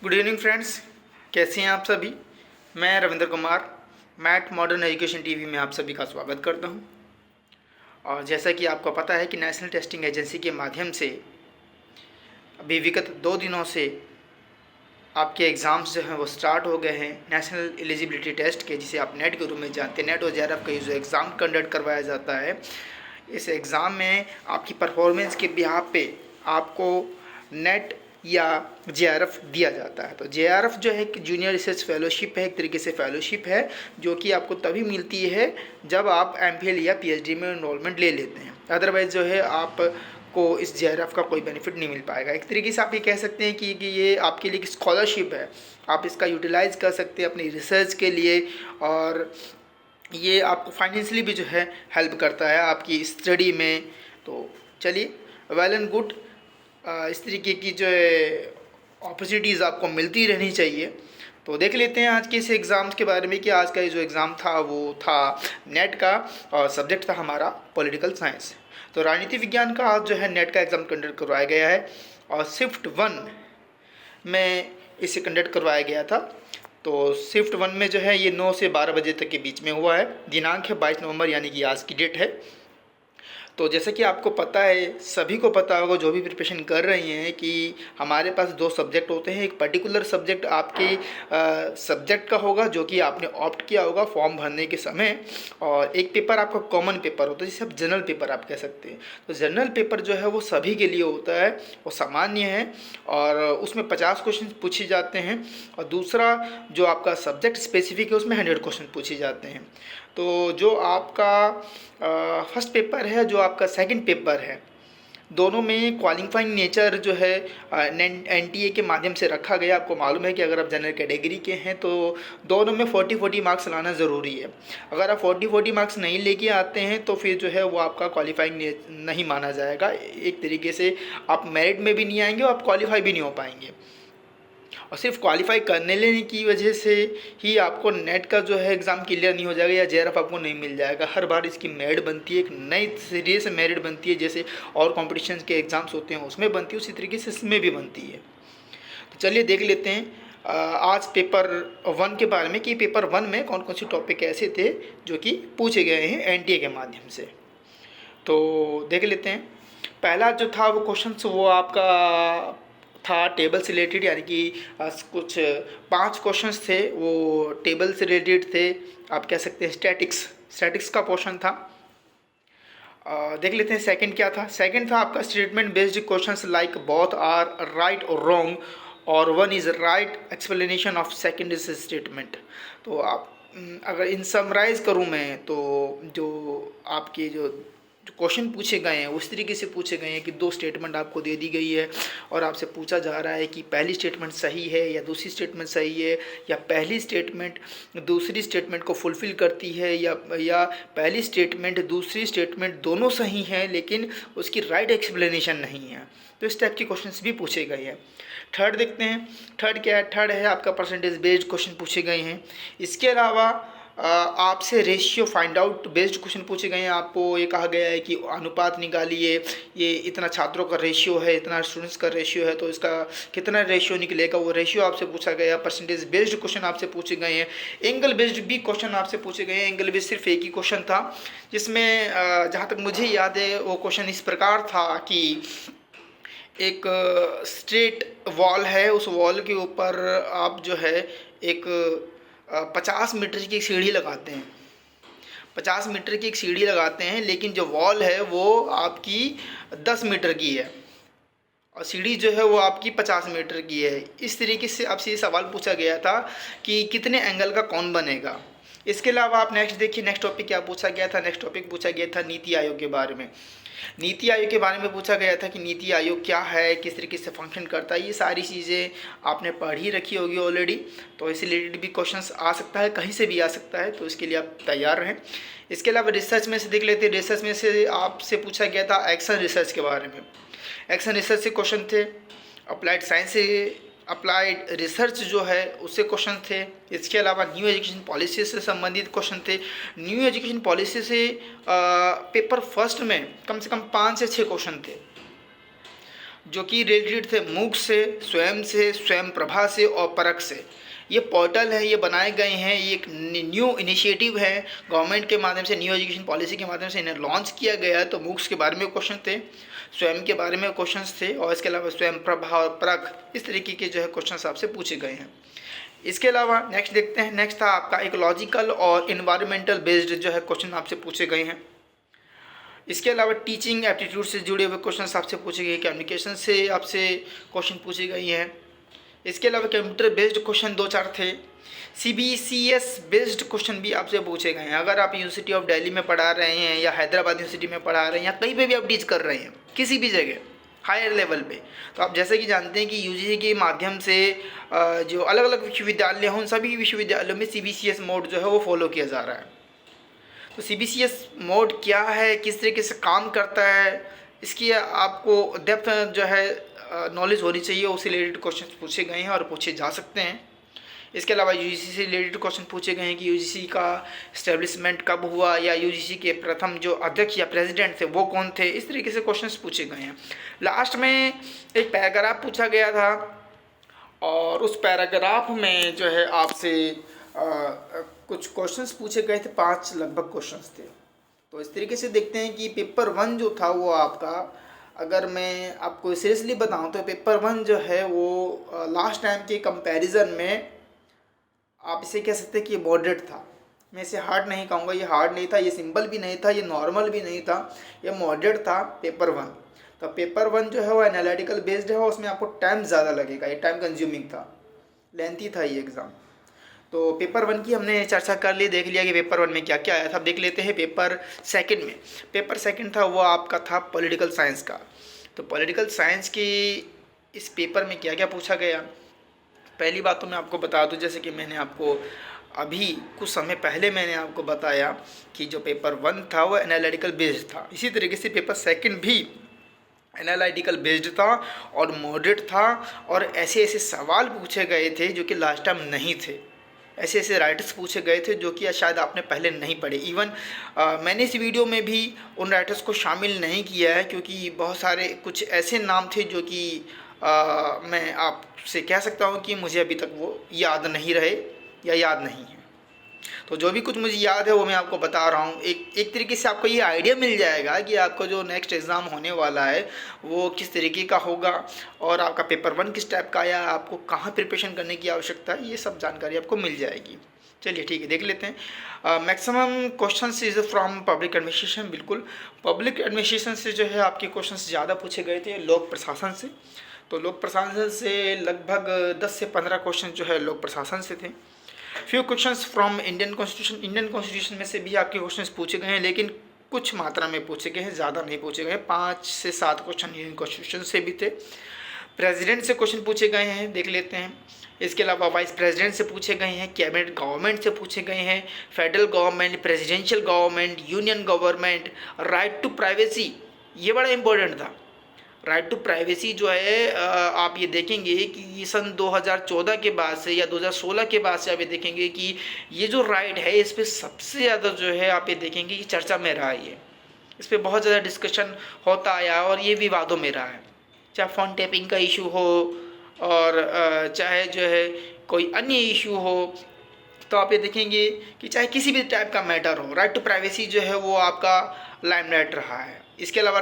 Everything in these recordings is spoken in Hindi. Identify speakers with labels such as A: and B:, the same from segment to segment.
A: गुड इवनिंग फ्रेंड्स, कैसे हैं आप सभी। मैं Ravindra Kumar math modern education TV में आप सभी का स्वागत करता हूं। और जैसा कि आपको पता है कि नेशनल टेस्टिंग एजेंसी के माध्यम से अभी विगत 2 दिनों से आपके एग्ज़ाम्स जो हैं वो स्टार्ट हो गए हैं। नेशनल एलिजिबिलिटी टेस्ट के, जिसे आप नेट के रूप में जानते हैं, नेट और जेआरएफ का जो एग्ज़ाम कंडक्ट करवाया जाता है, इस एग्ज़ाम में आपकी परफॉर्मेंस के बिहाफ पे आपको नेट या जेआरएफ दिया जाता है। तो जेआरएफ जो है कि जूनियर रिसर्च फेलोशिप है, एक तरीके से फेलोशिप है जो कि आपको तभी मिलती है जब आप एमफिल या पीएचडी में एनरोलमेंट ले लेते हैं। अदरवाइज़ जो है आपको इस जेआरएफ का कोई बेनिफिट नहीं मिल पाएगा। एक तरीके से आप ये कह सकते हैं कि ये आपके लिए एक स्कॉलरशिप है, आप इसका यूटिलाइज़ कर सकते हैं अपनी रिसर्च के लिए, और ये आपको फाइनेंशियली भी जो है हेल्प करता है आपकी स्टडी में। तो चलिए, वेल एंड गुड, इस तरीके की जो है अपॉर्चुनिटीज़ आपको मिलती रहनी चाहिए। तो देख लेते हैं आज के इस एग्ज़ाम्स के बारे में कि आज का जो एग्ज़ाम था वो था नेट का, और सब्जेक्ट था हमारा पॉलिटिकल साइंस। तो राजनीति विज्ञान का आज जो है नेट का एग्ज़ाम कंडक्ट करवाया गया है, और शिफ्ट 1 में इसे कंडक्ट करवाया गया था। तो शिफ्ट 1 में जो है ये 9 से 12 बजे तक के बीच में हुआ है। दिनांक है 22 नवंबर, यानी कि आज की डेट है। तो जैसा कि आपको पता है, सभी को पता होगा जो भी प्रिपरेशन कर रही हैं, कि हमारे पास 2 सब्जेक्ट होते हैं। एक पर्टिकुलर सब्जेक्ट आपके सब्जेक्ट का होगा जो कि आपने ऑप्ट किया होगा फॉर्म भरने के समय, और एक पेपर आपका कॉमन पेपर होता है जिसे आप जनरल पेपर आप कह सकते हैं। तो जनरल पेपर जो है वो सभी के लिए होता है, वो सामान्य है, और उसमें 50 क्वेश्चन पूछे जाते हैं। और दूसरा जो आपका सब्जेक्ट स्पेसिफिक है उसमें 100 क्वेश्चन पूछे जाते हैं। तो जो आपका फर्स्ट पेपर है, जो आपका सेकंड पेपर है, दोनों में क्वालिफाइंग नेचर जो है एनटीए के माध्यम से रखा गया। आपको मालूम है कि अगर आप जनरल कैटेगरी के हैं तो दोनों में 40-40 मार्क्स लाना ज़रूरी है। अगर आप 40-40 मार्क्स नहीं लेके आते हैं तो फिर जो है वो आपका क्वालिफाइंग नहीं माना जाएगा। एक तरीके से आप मेरिट में भी नहीं आएंगे और आप क्वालिफाई भी नहीं हो पाएंगे। और सिर्फ क्वालिफाई करने लेने की वजह से ही आपको नेट का जो है एग्ज़ाम क्लियर नहीं हो जाएगा या जेआरएफ आपको नहीं मिल जाएगा। हर बार इसकी मेरिट बनती है, एक नई सिरे से मेरिट बनती है, जैसे और कॉम्पिटिशन के एग्ज़ाम्स होते हैं उसमें बनती है, उसी तरीके से इसमें भी बनती है। तो चलिए देख लेते हैं आज पेपर 1 के बारे में, कि पेपर 1 में कौन कौन से टॉपिक ऐसे थे जो कि पूछे गए हैं एनटीए के माध्यम से। तो देख लेते हैं। पहला जो था वो क्वेश्चन वो आपका था टेबल से रिलेटेड, यानी कि कुछ 5 क्वेश्चंस थे वो टेबल से रिलेटेड थे। आप कह सकते हैं स्टैटिक्स का पोर्शन था। देख लेते हैं सेकंड क्या था। सेकंड था आपका statement based questions like both are right और रॉन्ग, और one is right explanation of second is statement. तो आप अगर इन समराइज करूँ मैं, तो जो आपके जो क्वेश्चन पूछे गए हैं उस तरीके से पूछे गए हैं कि 2 स्टेटमेंट आपको दे दी गई है, और आपसे पूछा जा रहा है कि पहली स्टेटमेंट सही है या दूसरी स्टेटमेंट सही है, या पहली स्टेटमेंट दूसरी स्टेटमेंट को फुलफ़िल करती है, या पहली स्टेटमेंट दूसरी स्टेटमेंट दोनों सही हैं लेकिन उसकी राइट एक्सप्लेनेशन नहीं है। तो इस टाइप के क्वेश्चंस भी पूछे गए हैं। थर्ड देखते हैं। थर्ड क्या है? थर्ड है आपका परसेंटेज बेस्ड क्वेश्चन पूछे गए हैं। इसके अलावा आपसे ratio find out based question पूछे गए हैं। आपको ये कहा गया है कि अनुपात निकालिए, ये इतना छात्रों का रेशियो है, इतना स्टूडेंट्स का रेशियो है, तो इसका कितना रेशियो निकलेगा, वो रेशियो आपसे पूछा गया। परसेंटेज बेस्ड क्वेश्चन आपसे पूछे गए हैं। एंगल बेस्ड भी क्वेश्चन आपसे पूछे गए हैं। एंगल बेस्ड सिर्फ एक ही क्वेश्चन था, जिसमें जहाँ तक मुझे याद है वो क्वेश्चन इस प्रकार था कि एक स्ट्रेट वॉल है, उस वॉल के ऊपर आप जो है एक 50 मीटर की एक सीढ़ी लगाते हैं। 50 मीटर की एक सीढ़ी लगाते हैं, लेकिन जो वॉल है वो आपकी 10 मीटर की है, और सीढ़ी जो है वो आपकी 50 मीटर की है। इस तरीके से आपसे ये सवाल पूछा गया था कि कितने एंगल का कौन बनेगा। इसके अलावा आप नेक्स्ट देखिए, नेक्स्ट टॉपिक क्या पूछा गया था। नेक्स्ट टॉपिक पूछा गया था नीति आयोग के बारे में। नीति आयोग के बारे में पूछा गया था कि नीति आयोग क्या है, किस तरीके से फंक्शन करता है। ये सारी चीज़ें आपने पढ़ ही रखी होगी ऑलरेडी, तो इसी रिलेटेड भी क्वेश्चंस आ सकता है, कहीं से भी आ सकता है, तो इसके लिए आप तैयार रहें। इसके अलावा रिसर्च में से देख लेते हैं। रिसर्च में से आपसे पूछा गया था एक्शन रिसर्च के बारे में। एक्शन रिसर्च से क्वेश्चन थे। अप्लाइड साइंस से अप्लाइड रिसर्च जो है उससे क्वेश्चन थे। इसके अलावा न्यू एजुकेशन पॉलिसी से संबंधित क्वेश्चन थे। न्यू एजुकेशन पॉलिसी से पेपर फर्स्ट में कम से कम 5 से 6 क्वेश्चन थे। जो कि रिलेटेड थे मूक से, स्वयं प्रभा से और परख से। ये पोर्टल है, ये बनाए गए हैं, ये एक न्यू इनिशिएटिव है गवर्नमेंट के माध्यम से, न्यू एजुकेशन पॉलिसी के माध्यम से इन्हें लॉन्च किया गया। तो मूक्स के बारे में क्वेश्चन थे, स्वयं के बारे में क्वेश्चंस थे, और इसके अलावा स्वयं प्रभा और परख, इस तरीके के जो है क्वेश्चंस आपसे पूछे गए हैं। इसके अलावा नेक्स्ट देखते हैं। नेक्स्ट था आपका इकोलॉजिकल और इन्वायरमेंटल बेस्ड जो है क्वेश्चन आपसे पूछे गए हैं। इसके अलावा टीचिंग एप्टीट्यूड से जुड़े हुए क्वेश्चन आपसे पूछे गए, कम्युनिकेशन से आपसे क्वेश्चन पूछे गए हैं। इसके अलावा कंप्यूटर बेस्ड क्वेश्चन 2-4 थे। CBCS बेस्ड क्वेश्चन भी आपसे पूछे गए हैं। अगर आप यूनिवर्सिटी ऑफ दिल्ली में पढ़ा रहे हैं या हैदराबाद यूनिवर्सिटी में पढ़ा रहे हैं या कहीं पे भी आप टीच कर रहे हैं, किसी भी जगह हायर लेवल पे, तो आप जैसे कि जानते हैं कि UGC के माध्यम से जो अलग अलग विश्वविद्यालय हैं उन सभी विश्वविद्यालयों में CBCS मोड जो है वो फॉलो किया जा रहा है। तो CBCS मोड क्या है, किस तरीके से काम करता है, इसकी आपको डेप्थ जो है नॉलेज होनी चाहिए। उससे रिलेटेड क्वेश्चन पूछे गए हैं और पूछे जा सकते हैं। इसके अलावा UGC से रिलेटेड क्वेश्चन पूछे गए हैं कि UGC का इस्टेब्लिशमेंट कब हुआ, या UGC के प्रथम जो अध्यक्ष या प्रेसिडेंट थे वो कौन थे, इस तरीके से क्वेश्चंस पूछे गए हैं। लास्ट में एक पैराग्राफ पूछा गया था और उस पैराग्राफ में जो है आपसे कुछ क्वेश्चंस पूछे गए थे, 5 लगभग क्वेश्चंस थे। तो इस तरीके से देखते हैं कि पेपर 1 जो था वो आपका, अगर मैं आपको सीरियसली बताऊं तो पेपर 1 जो है वो लास्ट टाइम के कंपैरिजन में आप इसे कह सकते हैं कि मॉडरेट था। मैं इसे हार्ड नहीं कहूँगा, ये हार्ड नहीं था, ये सिंपल भी नहीं था, ये नॉर्मल भी नहीं था, ये मॉडरेट था पेपर 1। तो पेपर 1 जो है वो एनालिटिकल बेस्ड है, उसमें आपको टाइम ज़्यादा लगेगा, ये टाइम कंज्यूमिंग था, लेंथी था ये एग्ज़ाम। तो पेपर 1 की हमने चर्चा कर ली, देख लिया कि पेपर 1 में क्या क्या आया था। देख लेते हैं पेपर 2 में। पेपर 2 था वो आपका था पॉलिटिकल साइंस का। तो पॉलिटिकल साइंस की इस पेपर में क्या क्या पूछा गया, पहली बात तो मैं आपको बता दूं, जैसे कि मैंने आपको अभी कुछ समय पहले मैंने आपको बताया कि जो पेपर 1 था वो एनालिटिकल बेस्ड था, इसी तरीके से पेपर 2 भी एनालिटिकल बेस्ड था और मॉडरेट था, और ऐसे ऐसे सवाल पूछे गए थे जो कि लास्ट टाइम नहीं थे। ऐसे ऐसे राइटर्स पूछे गए थे जो कि शायद आपने पहले नहीं पढ़े। इवन मैंने इस वीडियो में भी उन राइटर्स को शामिल नहीं किया है, क्योंकि बहुत सारे कुछ ऐसे नाम थे जो कि मैं आपसे कह सकता हूँ कि मुझे अभी तक वो याद नहीं रहे या याद नहीं है। तो जो भी कुछ मुझे याद है वो मैं आपको बता रहा हूँ। एक तरीके से आपको ये आइडिया मिल जाएगा कि आपका जो नेक्स्ट एग्ज़ाम होने वाला है वो किस तरीके का होगा, और आपका पेपर 1 किस टाइप का आया, आपको कहाँ प्रिपरेशन करने की आवश्यकता है, ये सब जानकारी आपको मिल जाएगी। चलिए ठीक है, देख लेते हैं। Maximum questions is from public administration. बिल्कुल पब्लिक एडमिनिस्ट्रेशन से जो है आपके क्वेश्चंस ज़्यादा पूछे गए थे लोक प्रशासन से। तो लोक प्रशासन से लगभग 10 से 15 क्वेश्चन जो है लोक प्रशासन से थे। Few questions from Indian constitution में से भी आपके क्वेश्चंस पूछे गए हैं, लेकिन कुछ मात्रा में पूछे गए हैं, ज़्यादा नहीं पूछे गए। 5 से 7 क्वेश्चन इंडियन कॉन्स्टिट्यूशन से भी थे। प्रेसिडेंट से क्वेश्चन पूछे गए हैं, देख लेते हैं। इसके अलावा वाइस प्रेसिडेंट से पूछे गए हैं, कैबिनेट गवर्नमेंट से पूछे गए हैं, federal government, presidential government, union government, right to privacy, ये बड़ा इंपॉर्टेंट था। राइट टू प्राइवेसी जो है आप ये देखेंगे कि सन 2014 के बाद से या 2016 के बाद से आप ये देखेंगे कि ये जो राइट है इस पर सबसे ज़्यादा जो है आप ये देखेंगे कि चर्चा में रहा है। इस पर बहुत ज़्यादा डिस्कशन होता आया और ये विवादों में रहा है, चाहे फ़ोन टैपिंग का इशू हो और चाहे जो है कोई अन्य इशू हो। तो आप ये देखेंगे कि चाहे किसी भी टाइप का मैटर हो, राइट टू प्राइवेसी जो है वो आपका लाइमलाइट रहा है। इसके अलावा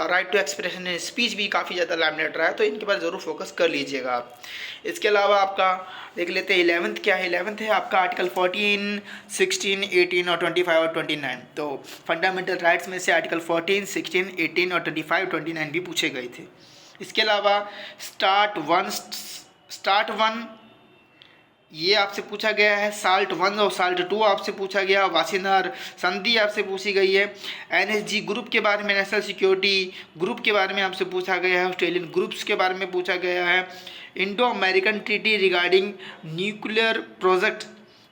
A: right to expression in speech भी काफ़ी ज़्यादा लाइमलाइट रहा है, तो इनके पास ज़रूर फोकस कर लीजिएगा आप। इसके अलावा आपका देख लेते हैं 11th क्या है। 11th है आपका आर्टिकल 14, 16, 18 और 25 और 29। तो फंडामेंटल राइट्स में से आर्टिकल 14, 16, 18 और 25, 29 भी पूछे गए थे। इसके अलावा स्टार्ट वन ये आपसे पूछा गया है। साल्ट 1 और साल्ट 2 आपसे पूछा गया। वाशिनार संधि आपसे पूछी गई है। NSG ग्रुप के बारे में, नेशनल सिक्योरिटी ग्रुप के बारे में आपसे पूछा गया है। ऑस्ट्रेलियन ग्रुप्स के बारे में पूछा गया है। Indo American treaty regarding nuclear project,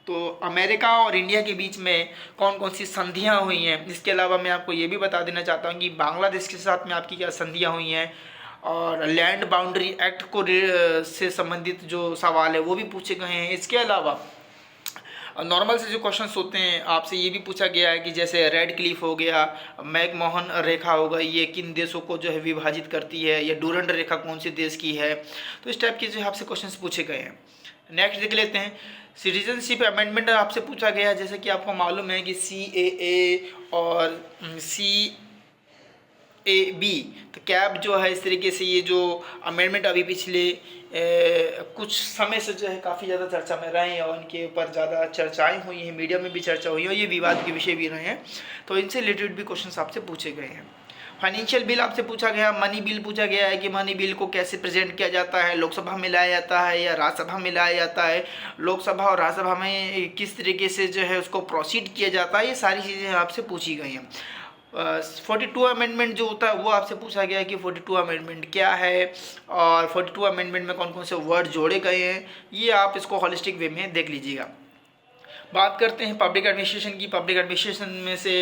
A: तो अमेरिका और इंडिया के बीच में कौन कौन सी संधियाँ हुई हैं। इसके अलावा मैं आपको ये भी बता देना चाहता हूँ कि बांग्लादेश के साथ में आपकी क्या संधियाँ हुई हैं, और लैंड बाउंड्री एक्ट को से संबंधित जो सवाल है वो भी पूछे गए हैं। इसके अलावा नॉर्मल से जो क्वेश्चंस होते हैं आपसे ये भी पूछा गया है कि जैसे रेड क्लिफ हो गया, मैकमोहन रेखा हो गई, ये किन देशों को जो है विभाजित करती है, या डूरंड रेखा कौन से देश की है। तो इस टाइप के जो है आपसे क्वेश्चंस पूछे गए हैं। नेक्स्ट देख लेते हैं, सिटीजनशिप अमेंडमेंट आपसे पूछा गया है। जैसे कि आपको मालूम है कि CAA और CAB, तो कैब जो है इस तरीके से ये जो अमेंडमेंट अभी पिछले कुछ समय से जो है काफ़ी ज़्यादा चर्चा में रहे हैं और इनके ऊपर ज़्यादा चर्चाएं हुई हैं, मीडिया में भी चर्चा हुई है और ये विवाद के विषय भी रहे हैं। तो इनसे रिलेटेड भी क्वेश्चन आपसे पूछे गए हैं। फाइनेंशियल बिल आपसे पूछा गया, मनी बिल पूछा गया है कि मनी बिल को कैसे प्रेजेंट किया जाता है, लोकसभा में लाया जाता है या राज्यसभा में लाया जाता है, लोकसभा और राज्यसभा में किस तरीके से जो है उसको प्रोसीड किया जाता है, ये सारी चीज़ें आपसे पूछी गई हैं। 42 अमेंडमेंट जो होता है वो आपसे पूछा गया है कि 42 अमेंडमेंट क्या है और 42 अमेंडमेंट में कौन कौन से वर्ड जोड़े गए हैं, ये आप इसको हॉलिस्टिक वे में देख लीजिएगा। बात करते हैं पब्लिक एडमिनिस्ट्रेशन की। पब्लिक एडमिनिस्ट्रेशन में से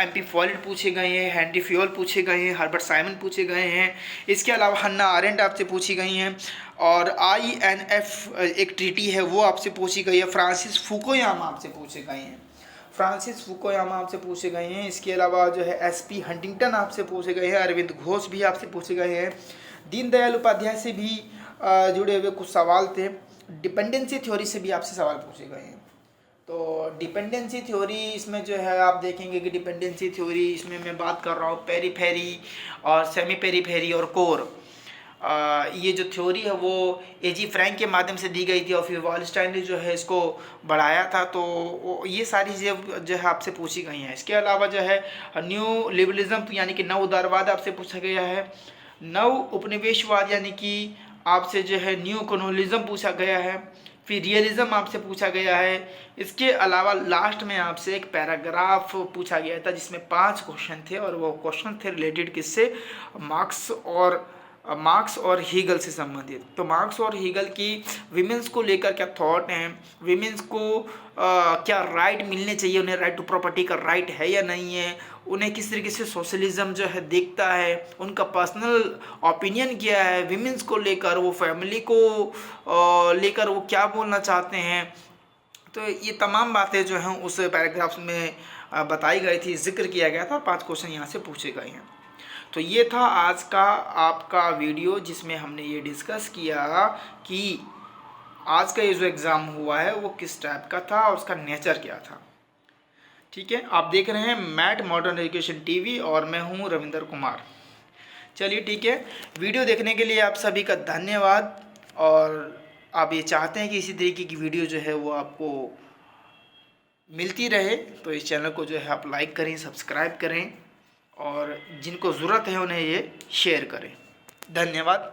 A: MP फॉलिड पूछे गए हैं, हेनरी फ्योल पूछे गए हैं, हर्बर्ट साइमन पूछे गए हैं। इसके अलावा हन्ना आरेंट आपसे पूछी गई हैं और INF एक ट्रीटी है वो आपसे पूछी गई है। फ्रांसिस फुकुयामा आपसे पूछे गए हैं, फ्रांसिस फुकुयामा आपसे पूछे गए हैं। इसके अलावा जो है SP हंटिंगटन आपसे पूछे गए हैं, अरविंद घोष भी आपसे पूछे गए हैं। दीनदयाल उपाध्याय से भी जुड़े हुए कुछ सवाल थे। डिपेंडेंसी थ्योरी से भी आपसे सवाल पूछे गए हैं। तो डिपेंडेंसी थ्योरी इसमें जो है आप देखेंगे कि डिपेंडेंसी थ्योरी इसमें मैं बात कर रहा हूँ पेरीफेरी और सेमी पेरीफेरी और कोर। ये जो थ्योरी है वो AG फ्रैंक के माध्यम से दी गई थी और फिर वालस्टाइन ने जो है इसको बढ़ाया था। तो ये सारी चीज़ें जो है आपसे पूछी गई हैं। इसके अलावा जो है न्यू लिबरलिज्म यानी कि नव उदारवाद आपसे पूछा गया है। नव उपनिवेशवाद यानी कि आपसे जो है न्यू कॉलोनियलिज्म पूछा गया है। फिर रियलिज्म आपसे पूछा गया है। इसके अलावा लास्ट में आपसे एक पैराग्राफ पूछा गया था जिसमें 5 क्वेश्चन थे और वो क्वेश्चन थे रिलेटेड किससे, मार्क्स और हीगल से संबंधित। तो मार्क्स और हीगल की विमेंस को लेकर क्या थॉट हैं, विमेंस को क्या राइट मिलने चाहिए, उन्हें राइट टू प्रॉपर्टी का राइट है या नहीं है, उन्हें किस तरीके से सोशलिज्म जो है देखता है, उनका पर्सनल ओपिनियन क्या है विमेंस को लेकर, वो फैमिली को लेकर वो क्या बोलना चाहते हैं। तो ये तमाम बातें जो हैं उस पैराग्राफ में बताई गई थी, जिक्र किया गया था और 5 क्वेश्चन यहाँ से पूछे गए हैं। तो ये था आज का आपका वीडियो जिसमें हमने ये डिस्कस किया कि आज का ये जो एग्ज़ाम हुआ है वो किस टाइप का था और उसका नेचर क्या था। ठीक है, आप देख रहे हैं मैट मॉडर्न एजुकेशन TV और मैं हूँ रविंदर कुमार। चलिए ठीक है, वीडियो देखने के लिए आप सभी का धन्यवाद। और आप ये चाहते हैं कि इसी तरीके की वीडियो जो है वो आपको मिलती रहे तो इस चैनल को जो है आप लाइक करें, सब्सक्राइब करें और जिनको ज़रूरत है उन्हें ये शेयर करें। धन्यवाद।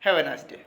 A: Have a nice day.